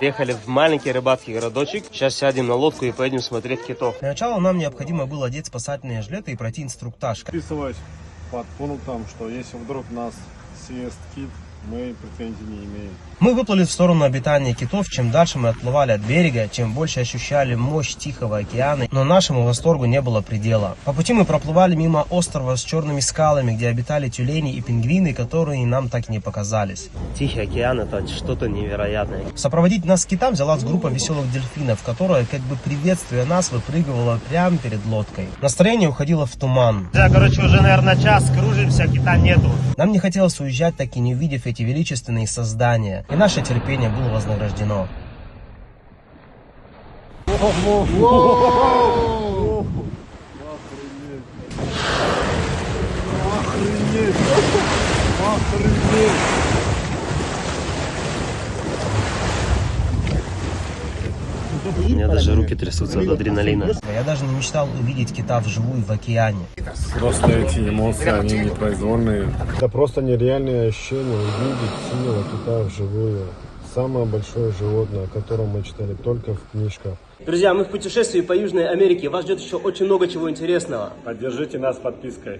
Приехали в маленький рыбацкий городочек. Сейчас сядем на лодку и поедем смотреть китов. Для начала нам необходимо было одеть спасательные жилеты и пройти инструктаж. Вписывать под пунктом, что если вдруг нас съест кит, мы претензий не имеем. Мы выплыли в сторону обитания китов. Чем дальше мы отплывали от берега, тем больше ощущали мощь Тихого океана. Но нашему восторгу не было предела. По пути мы проплывали мимо острова с черными скалами, где обитали тюлени и пингвины, которые нам так и не показались. Тихий океан — это что-то невероятное. Сопроводить нас к китам взялась группа веселых дельфинов, которая, как бы приветствуя нас, выпрыгивала прямо перед лодкой. Настроение уходило в туман. Да, короче, уже, наверное, час кружимся, кита нету. Нам не хотелось уезжать, так и не увидев эти величественные создания. И наше терпение было вознаграждено. У меня даже руки трясутся от адреналина. Я даже не мечтал увидеть кита вживую в океане. Просто эти эмоции, они непроизвольные. Это просто нереальное ощущение увидеть синего кита вживую. Самое большое животное, о котором мы читали только в книжках. Друзья, мы в путешествии по Южной Америке. Вас ждет еще очень много чего интересного. Поддержите нас подпиской.